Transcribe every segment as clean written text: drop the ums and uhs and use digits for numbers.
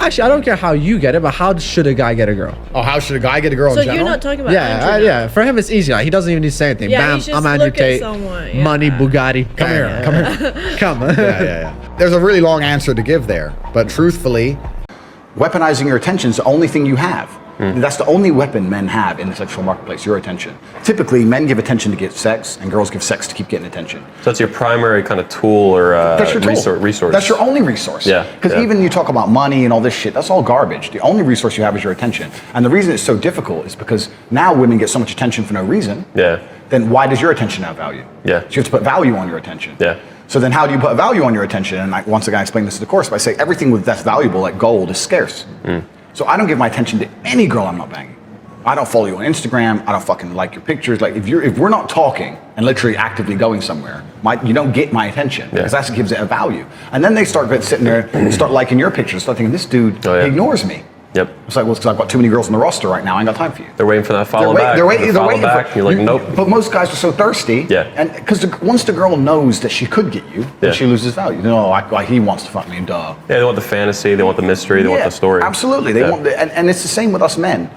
Actually, I don't care how you get it, but how should a guy get a girl? Oh, how should a guy get a girl So in general? you're not talking about Yeah, Andrew. yeah. For him, it's easy. Like, he doesn't even need to say anything. Yeah, Bam, he's just I'm Andrew look at Tate. someone, yeah. Money, Bugatti. Come here, come here. Come. Yeah. There's a really long answer to give there, but truthfully, weaponizing your attention is the only thing you have. That's the only weapon men have in the sexual marketplace, your attention. Typically, men give attention to get sex, and girls give sex to keep getting attention. So that's your primary kind of tool or That's your tool. resource. That's your only resource. Yeah. Because even you talk about money and all this shit, that's all garbage. The only resource you have is your attention. And the reason it's so difficult is because now women get so much attention for no reason. Yeah. Then why does your attention have value? Yeah. So you have to put value on your attention. Yeah. So then how do you put value on your attention? And once again, I explained this in the course, but I say everything that's valuable, like gold, is scarce. So I don't give my attention to any girl I'm not banging. I don't follow you on Instagram. I don't fucking like your pictures. Like if we're not talking and literally actively going somewhere, you don't get my attention because that's what gives it a value. And then they start sitting there and start liking your pictures, start thinking this dude ignores me. Yep. It's like, well, it's because I've got too many girls on the roster right now. I ain't got time for you. They're waiting for that follow back. They're waiting back. You're like, nope. But most guys are so thirsty. Yeah. And because once the girl knows that she could get you, then she loses value. No, he wants to fuck me, duh. Yeah, they want the fantasy, they want the mystery, they want the story. Absolutely. They want and it's the same with us men.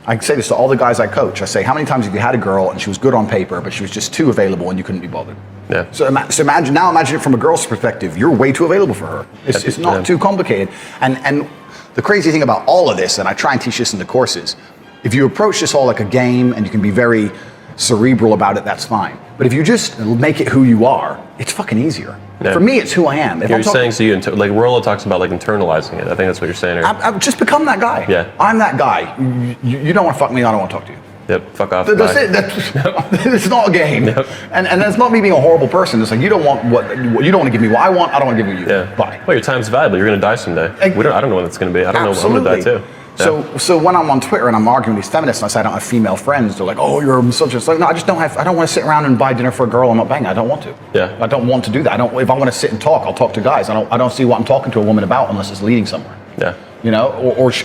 I say this to all the guys I coach. I say, how many times have you had a girl and she was good on paper, but she was just too available and you couldn't be bothered? Yeah. So imagine it from a girl's perspective. You're way too available for her. It's not too complicated. And the crazy thing about all of this, and I try and teach this in the courses, if you approach this all like a game and you can be very cerebral about it, that's fine. But if you just make it who you are, it's fucking easier. Yeah. For me, it's who I am. You're saying, so like Rollo talks about like internalizing it. I think that's what you're saying here. I've just become that guy. Yeah. I'm that guy. You don't want to fuck me, I don't want to talk to you. Yep, fuck off. That's it. It's not a game. Yep. And that's not me being a horrible person. It's like you don't want you don't want to give me what I want. I don't want to give you. Yeah. Bye. Well, your time's valuable. You're gonna die someday. I don't know when it's gonna be. I don't know. I'm gonna die too. Yeah. So when I'm on Twitter and I'm arguing with these feminists, and I say I don't have female friends, they're like, "Oh, you're a misogynist." Like, no, I don't want to sit around and buy dinner for a girl I'm not banging. I don't want to. Yeah. I don't want to do that. If I want to sit and talk, I'll talk to guys. I don't see what I'm talking to a woman about unless it's leading somewhere. Yeah. You know,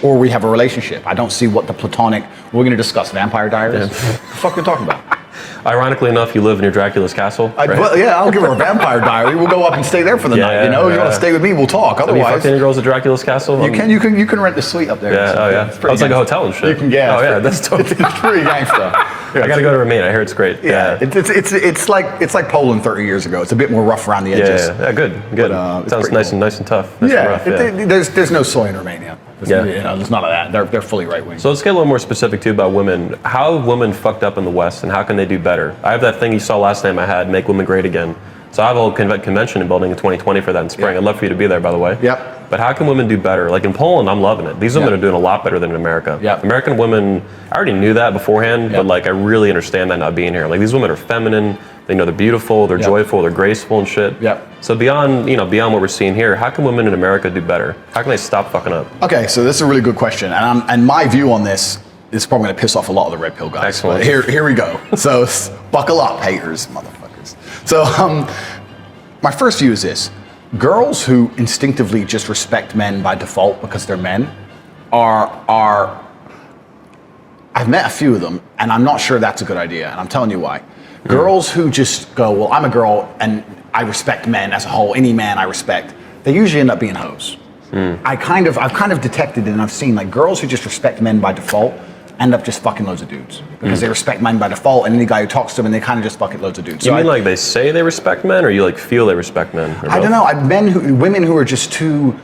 or we have a relationship. I don't see what the platonic. We're going to discuss Vampire Diaries. Yeah. What the fuck are we talking about? Ironically enough, you live near Dracula's castle. Right? Well, yeah, I'll give her a Vampire Diary. We'll go up and stay there for the night. You know, you want to stay with me, we'll talk. Have you Otherwise, fucked any girls at Dracula's castle? you can rent the suite up there. Yeah, It's like a hotel and shit. You can get. Oh yeah, that's totally. It's pretty gangsta. I gotta go to Remain. I hear it's great. Yeah, it's like Poland 30 years ago. It's a bit more rough around the edges. Yeah, good. But, sounds nice cool. and tough. Nice and rough, there's no soy in Romania. There's none of that. They're fully right wing. So let's get a little more specific too about women. How have women fucked up in the West, and how can they do better? I have that thing you saw last time I had, Make Women Great Again. So I have a whole convention in building in 2020 for that in spring. I'd love for you to be there, by the way. Yep. But how can women do better? Like in Poland, I'm loving it. These women are doing a lot better than in America. Yep. American women, I already knew that beforehand, but like I really understand that not being here. Like these women are feminine. They know they're beautiful, they're joyful, they're graceful and shit. Yep. So beyond what we're seeing here, how can women in America do better? How can they stop fucking up? Okay, so this is a really good question, and my view on this is probably going to piss off a lot of the red pill guys. Excellent. But here we go. So buckle up, haters, motherfuckers. So my first view is this: girls who instinctively just respect men by default because they're men are. I've met a few of them, and I'm not sure that's a good idea, and I'm telling you why. Girls who just go, well, I'm a girl and I respect men as a whole, any man I respect, they usually end up being hoes. I've kind of detected it, and I've seen like girls who just respect men by default end up just fucking loads of dudes because they respect men by default, and any guy who talks to them, and they kind of just fucking loads of dudes. You mean like they say they respect men, or you like feel they respect men? I don't know. Women who are just too.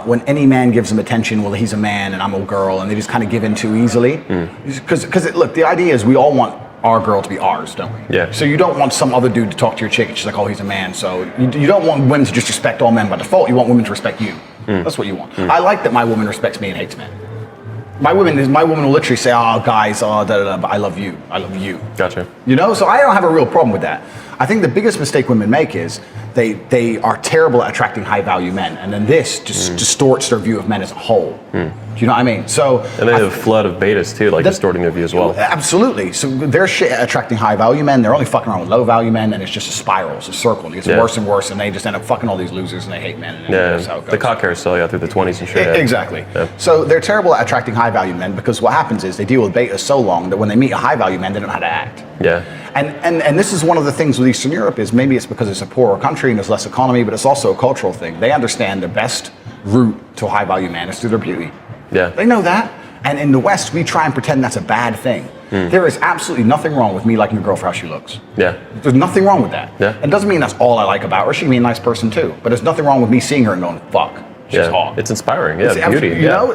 When any man gives them attention, well, he's a man and I'm a girl, and they just kind of give in too easily. Because look, the idea is we all want our girl to be ours, don't we? Yeah. So you don't want some other dude to talk to your chick and she's like, oh, he's a man. So you don't want women to just respect all men by default. You want women to respect you. That's what you want. I like that my woman respects me and hates men. My woman will literally say, oh, guys, but I love you. I love you. Gotcha. You know, so I don't have a real problem with that. I think the biggest mistake women make is they are terrible at attracting high value men, and then this just distorts their view of men as a whole. Do you know what I mean? So and they have a flood of betas too, like distorting their view as well. Absolutely. So they're shit at attracting high value men. They're only fucking around with low value men, and it's just a spiral. It's a circle. It gets worse and worse, and they just end up fucking all these losers, and they hate men. And that's how it goes. The cock carousel, through the 20s and shit. Exactly. Yeah. So they're terrible at attracting high value men because what happens is they deal with betas so long that when they meet a high value man, they don't know how to act. Yeah. And this is one of the things with Eastern Europe is maybe it's because it's a poorer country and there's less economy, but it's also a cultural thing. They understand the best route to a high value man is through their beauty. Yeah. They know that. And in the West, we try and pretend that's a bad thing. There is absolutely nothing wrong with me liking a girl for how she looks. Yeah. There's nothing wrong with that. Yeah. It doesn't mean that's all I like about her. She can be a nice person too. But there's nothing wrong with me seeing her and going, fuck. She's hot. It's inspiring. Yeah, It's beauty. you know,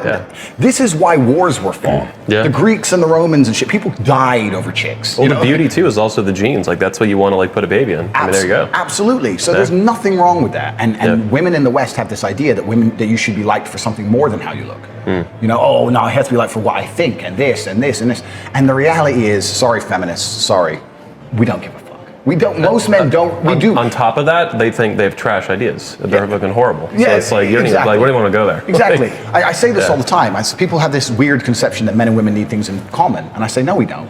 this is why wars were fought. Yeah. The Greeks and the Romans and shit, people died over chicks. Well, you the know? beauty too is also the genes. Like that's what you want to like put a baby in. I mean, there you go. Absolutely. So there's nothing wrong with that. And women in the West have this idea that you should be liked for something more than how you look. You know, oh no, I have to be liked for what I think and this and this and this. And the reality is, sorry feminists, sorry, we don't give a fuck. We don't. Most men don't. We do. On top of that, they think they have trash ideas. They're fucking horrible. So Yeah, it's like you don't even, exactly. like, where do you want to go there? Exactly. I say this all the time. People have this weird conception that men and women need things in common, and I say no, we don't.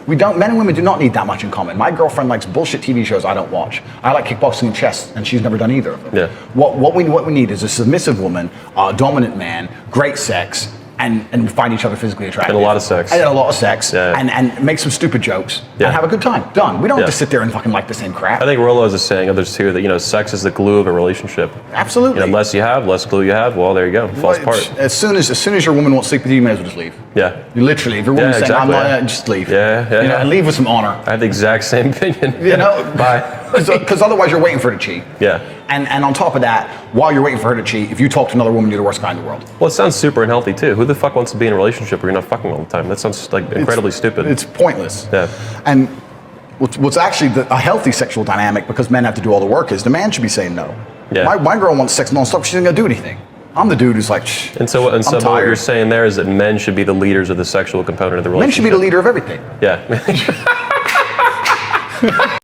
We don't. Men and women do not need that much in common. My girlfriend likes bullshit TV shows I don't watch. I like kickboxing and chess, and she's never done either of them. Yeah. What we need is a submissive woman, a dominant man, great sex. And find each other physically attractive. And a lot of sex. And a lot of sex. Yeah. And make some stupid jokes. Yeah. And have a good time. Done. We don't have to sit there and fucking like the same crap. I think Rollo's is saying, others too, that, you know, sex is the glue of a relationship. Absolutely. You know, less you have, less glue you have, well, there you go. It falls apart. As soon as your woman won't sleep with you, you may as well just leave. Yeah. You literally, if your woman's saying, I'm not, just leave. Yeah. You know, and leave with some honor. I have the exact same opinion. You know? Bye. Because otherwise you're waiting for her to cheat. Yeah. And on top of that, while you're waiting for her to cheat, if you talk to another woman, you're the worst guy in the world. Well, it sounds super unhealthy too. Who the fuck wants to be in a relationship where you're not fucking all the time? That sounds like incredibly stupid. It's pointless. Yeah. And what's actually a healthy sexual dynamic, because men have to do all the work, is the man should be saying no. Yeah. My girl wants sex nonstop. She's not gonna do anything. I'm the dude who's like, And so I'm what tired. you're saying there is that men should be the leaders of the sexual component of the relationship. Men should be the leader of everything. Yeah.